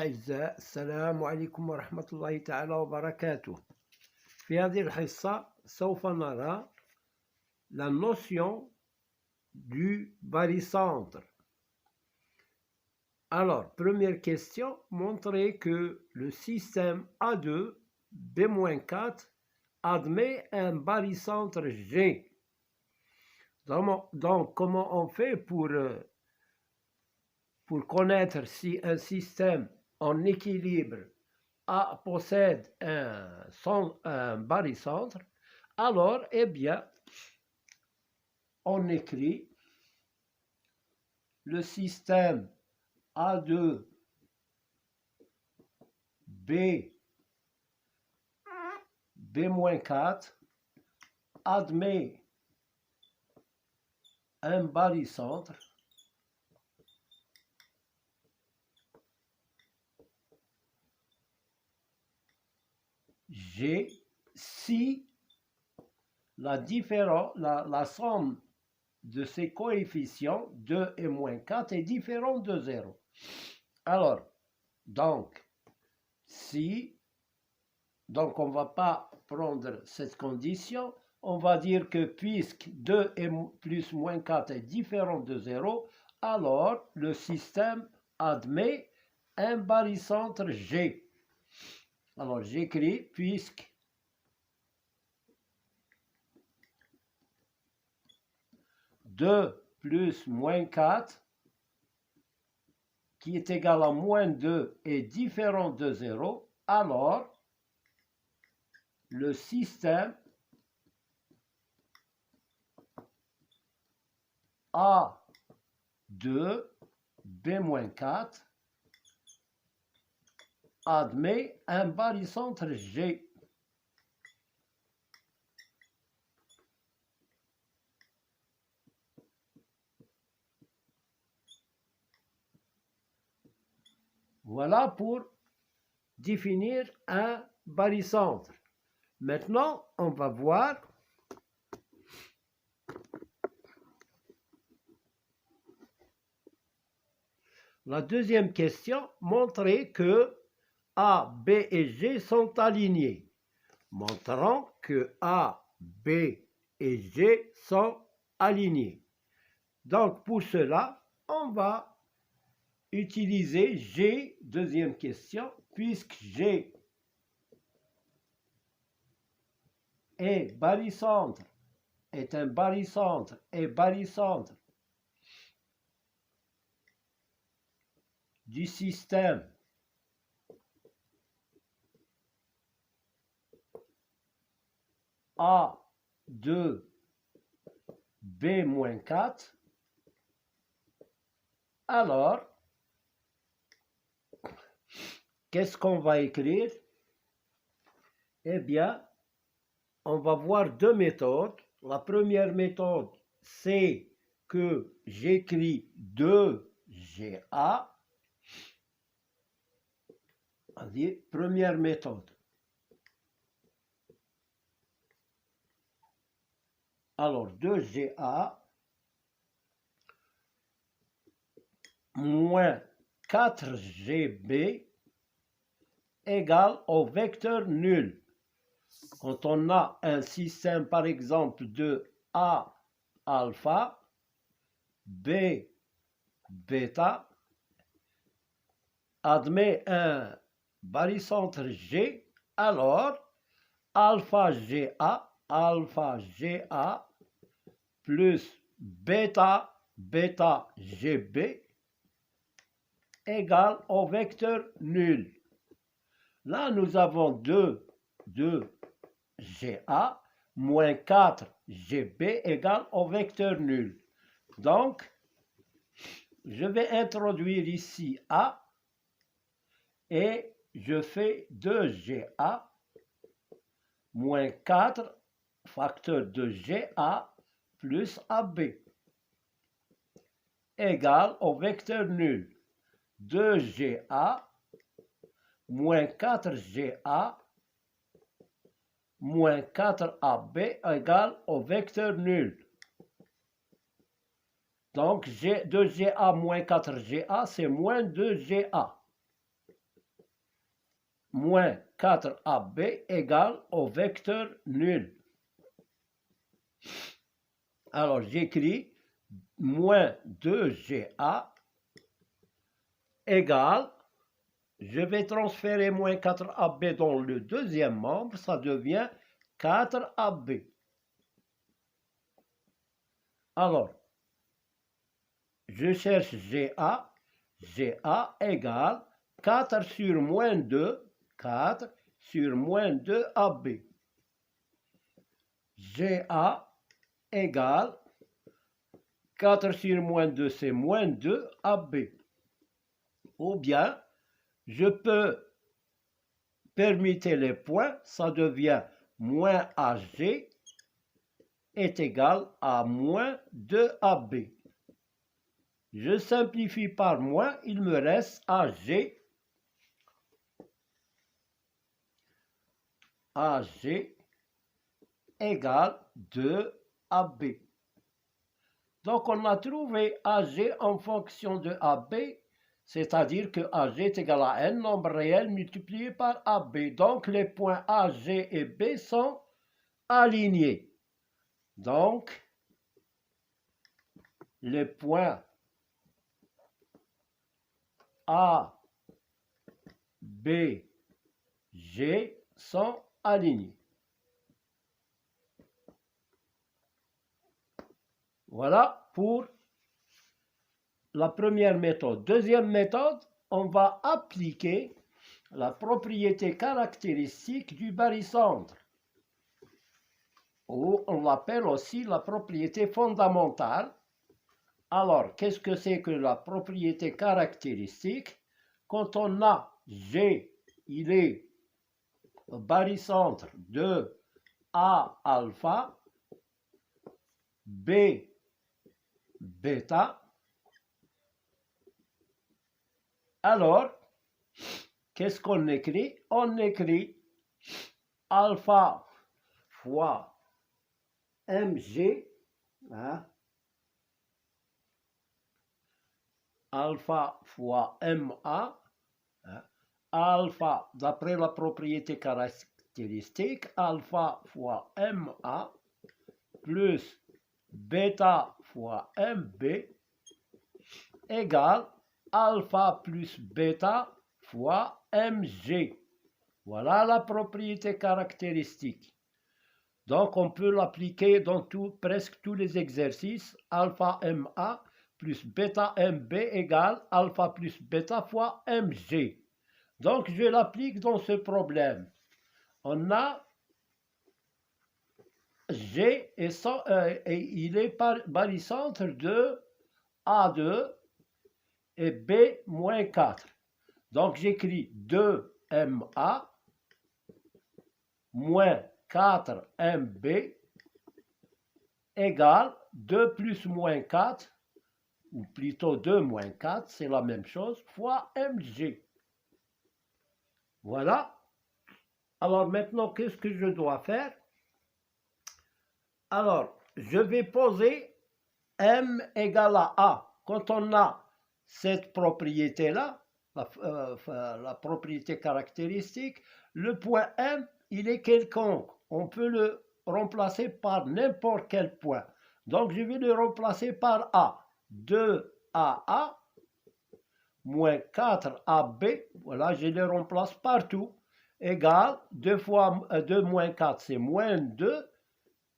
الأعزاء، السلام عليكم ورحمة الله تعالى وبركاته. في هذه الحصة سوف نرى la notion du barycentre. Alors, première question, montrer que le système A2 B-4 admet un barycentre G. Donc, comment on fait pour connaître si un système en équilibre possède un barycentre? Alors, eh bien, on écrit le système A2 B-4 admet un barycentre G si la somme de ces coefficients 2 et moins 4 est différente de 0. Alors, donc on ne va pas prendre cette condition, on va dire que puisque 2 et plus moins 4 est différent de 0, alors le système admet un barycentre G. Alors j'écris puisque deux plus moins 4 qui est égal à moins 2 est différent de 0, alors le système A2 B-4 admet un barycentre G. Voilà pour définir un barycentre. Maintenant, on va voir la deuxième question, montrer que A, B et G sont alignés. Montrant que A, B et G sont alignés. Donc, pour cela, on va utiliser G, deuxième question, puisque G est un barycentre du système A2 B-4, alors, qu'est-ce qu'on va écrire? Eh bien, on va voir deux méthodes. La première méthode, c'est que j'écris 2GA. Première méthode. Alors, 2GA moins 4GB égale au vecteur nul. Quand on a un système, par exemple, de A alpha, B bêta, admet un barycentre G, alors alpha GA plus bêta GB égale au vecteur nul. Là, nous avons 2GA moins 4GB égale au vecteur nul. Donc, je vais introduire ici A et je fais 2GA moins 4 facteur de GA plus AB égale au vecteur nul. 2GA moins 4GA moins 4AB égale au vecteur nul. Donc 2GA moins 4GA, c'est moins 2GA. moins 4AB égale au vecteur nul. Alors, j'écris moins 2GA égale, je vais transférer moins 4AB dans le deuxième membre, ça devient 4AB. Alors, je cherche GA, GA égale 4 sur moins 2, 4 sur moins 2AB. GA égale 4 sur moins 2, c'est moins 2AB. Ou bien, je peux permuter les points, ça devient moins AG est égal à moins 2AB. Je simplifie par moins, il me reste AG. AG égale 2AB. Donc, on a trouvé AG en fonction de AB, c'est-à-dire que AG est égal à n nombre réel multiplié par AB. Donc, les points AG et B sont alignés. Donc, les points A, B, G sont alignés. Voilà pour la première méthode. Deuxième méthode, on va appliquer la propriété caractéristique du barycentre, ou on l'appelle aussi la propriété fondamentale. Alors, qu'est-ce que c'est que la propriété caractéristique? Quand on a G, il est barycentre de A alpha, B bêta, alors, qu'est-ce qu'on écrit? On écrit alpha fois mg, hein, alpha fois ma, hein, alpha, d'après la propriété caractéristique, alpha fois ma plus bêta fois mb égale alpha plus bêta fois mg. Voilà la propriété caractéristique. Donc, on peut l'appliquer dans presque tous les exercices. Alpha ma plus bêta mb égale alpha plus bêta fois mg. Donc, je l'applique dans ce problème. On a G et il est barycentre de A2 et B moins 4. Donc, j'écris 2MA moins 4MB égale 2 plus moins 4, ou plutôt 2 moins 4, c'est la même chose, fois MG. Voilà. Alors maintenant, qu'est-ce que je dois faire? Alors, je vais poser M égale à A. Quand on a cette propriété-là, la propriété caractéristique, le point M, il est quelconque. On peut le remplacer par n'importe quel point. Donc, je vais le remplacer par A. 2AA moins 4AB, voilà, je le remplace partout, égale 2 fois 2 moins 4, c'est moins 2,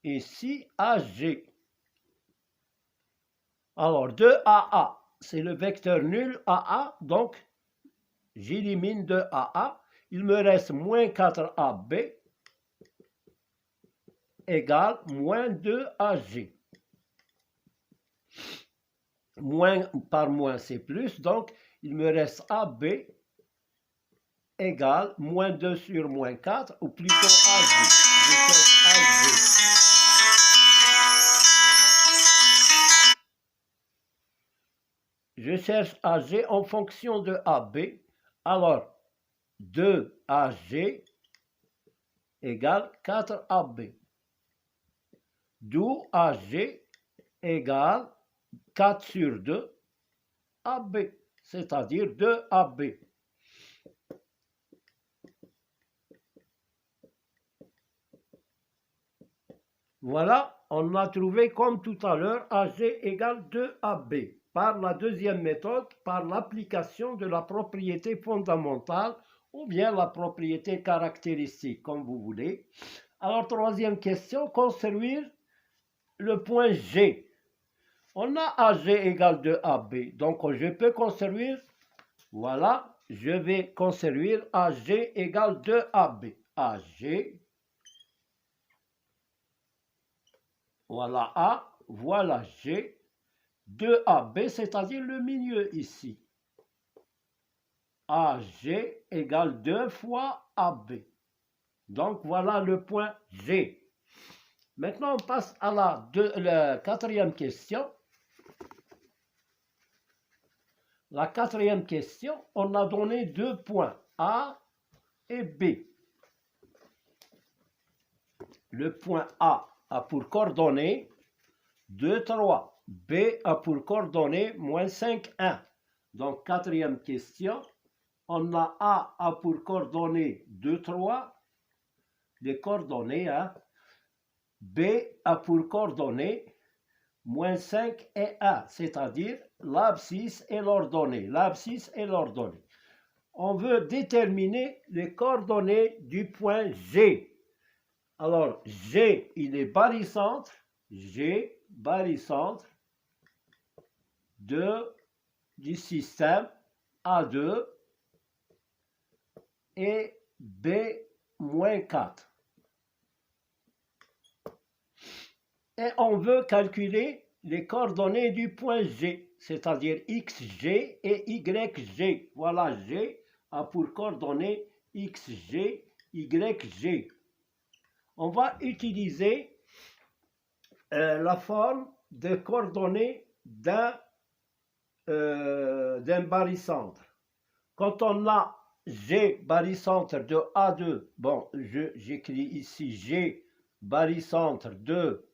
ici AG. Alors, 2AA, c'est le vecteur nul AA, donc j'élimine 2AA. Il me reste moins 4AB égale moins 2AG. Moins par moins, c'est plus, donc il me reste AB égale moins 2 sur moins 4, ou plutôt AG. Je cherche AG. Je cherche AG en fonction de AB. Alors, 2AG égale 4AB. D'où AG égale 4 sur 2 AB, c'est-à-dire 2AB. Voilà, on a trouvé comme tout à l'heure AG égale 2AB par la deuxième méthode, par l'application de la propriété fondamentale ou bien la propriété caractéristique, comme vous voulez. Alors, troisième question, construire le point G. On a AG égale 2AB, donc je peux construire, voilà, je vais construire AG égale 2AB. AG, voilà A, voilà G, 2AB, c'est-à-dire le milieu ici. AG égale 2 fois AB. Donc voilà le point G. Maintenant, on passe à la quatrième question. La quatrième question, on a donné 2 points, A et B. Le point A a pour coordonnées 2, 3. B a pour coordonnées moins 5, 1. Donc, quatrième question, on a A pour coordonnées 2, 3. Les coordonnées, hein. B a pour coordonnées moins 5 et 1, c'est-à-dire l'abscisse et l'ordonnée. L'abscisse et l'ordonnée. On veut déterminer les coordonnées du point G. Alors, G, il est barycentre. G, barycentre du système A2 et B-4. Et on veut calculer les coordonnées du point G, c'est-à-dire XG et YG. Voilà, G a pour coordonnées XG, YG. On va utiliser la forme de coordonnées d'un barycentre. Quand on a G barycentre de A2, bon, j'écris ici G barycentre de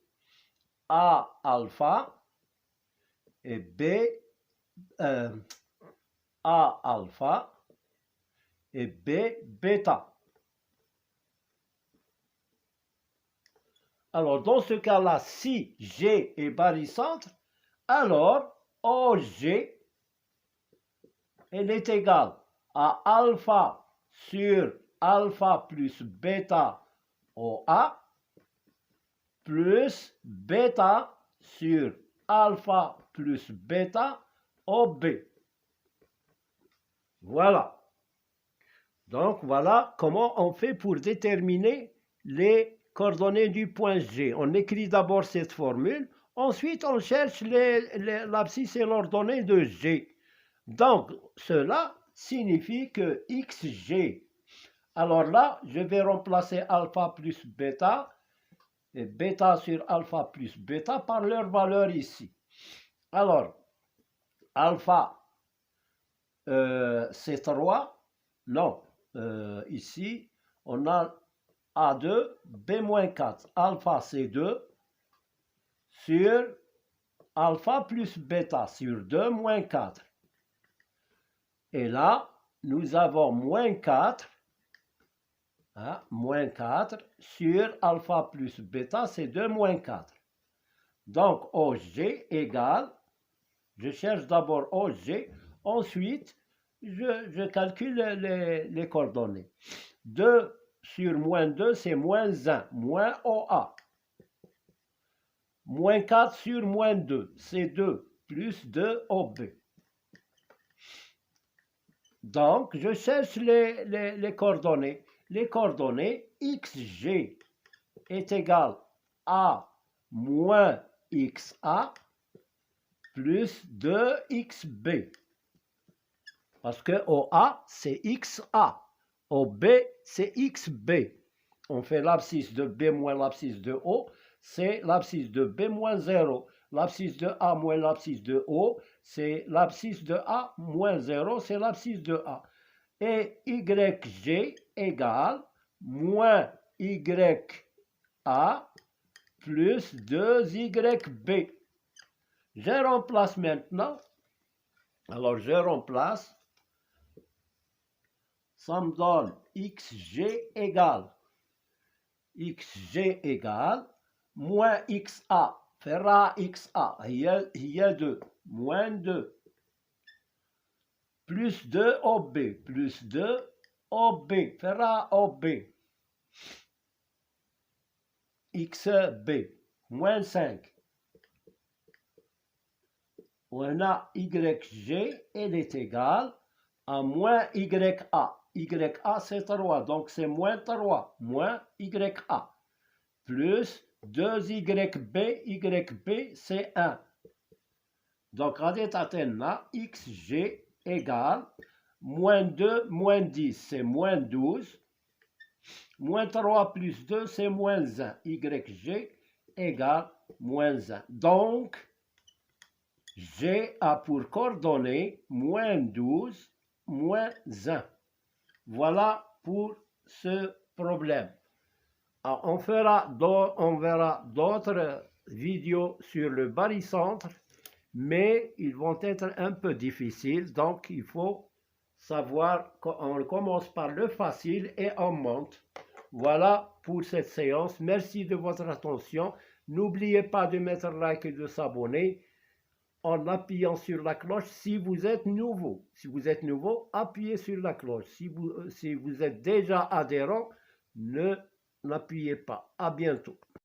A alpha et B A alpha et B bêta. Alors, dans ce cas-là, si G est barycentre, alors OG elle est égale à alpha sur alpha plus bêta OA plus bêta sur alpha plus bêta OB. Voilà. Donc, voilà comment on fait pour déterminer les coordonnées du point G. On écrit d'abord cette formule, ensuite on cherche l'abscisse et l'ordonnée de G. Donc, cela signifie que XG, alors là, je vais remplacer alpha plus bêta, et bêta sur alpha plus bêta par leur valeur ici. Alors, alpha, c'est 3, non, ici, on a A2, B-4, alpha c'est 2, sur alpha plus bêta, sur 2 moins 4. Et là, nous avons moins 4, hein, moins 4 sur alpha plus bêta, c'est 2 moins 4. Donc, OG égale, je cherche d'abord OG, ensuite, je calcule les coordonnées. 2 sur moins 2, c'est moins 1, moins OA. Moins 4 sur moins 2, c'est 2, plus 2 OB. Donc, je cherche les coordonnées. Les coordonnées XG est égal à moins XA plus 2XB. Parce que OA, c'est XA. OB, c'est XB. On fait l'abscisse de B moins l'abscisse de O, c'est l'abscisse de B moins 0. L'abscisse de A moins l'abscisse de O, c'est l'abscisse de A moins 0, c'est l'abscisse de A. Et YG égale moins YA plus 2YB. Je remplace maintenant. Alors, je remplace. Ça me donne XG égale moins XA فراها XA هي 2 moins 2 plus 2 OB plus 2 OB فراها OB XB moins 5 وهنا YG elle est égale à moins YA YA c'est 3 donc c'est moins 3 moins YA plus 2YB, YB c'est 1. Donc, radétatena, XG égale moins 2, moins 10, c'est moins 12. Moins 3 plus 2, c'est moins 1. YG égale moins 1. Donc, G a pour coordonnée moins 12, moins 1. Voilà pour ce problème. Alors, on verra d'autres vidéos sur le barycentre, mais ils vont être un peu difficiles, donc il faut savoir qu'on commence par le facile et on monte. Voilà pour cette séance. Merci de votre attention. N'oubliez pas de mettre like et de s'abonner en appuyant sur la cloche si vous êtes nouveau. Si vous êtes nouveau, appuyez sur la cloche. Si vous êtes déjà adhérent, n'appuyez pas. À bientôt.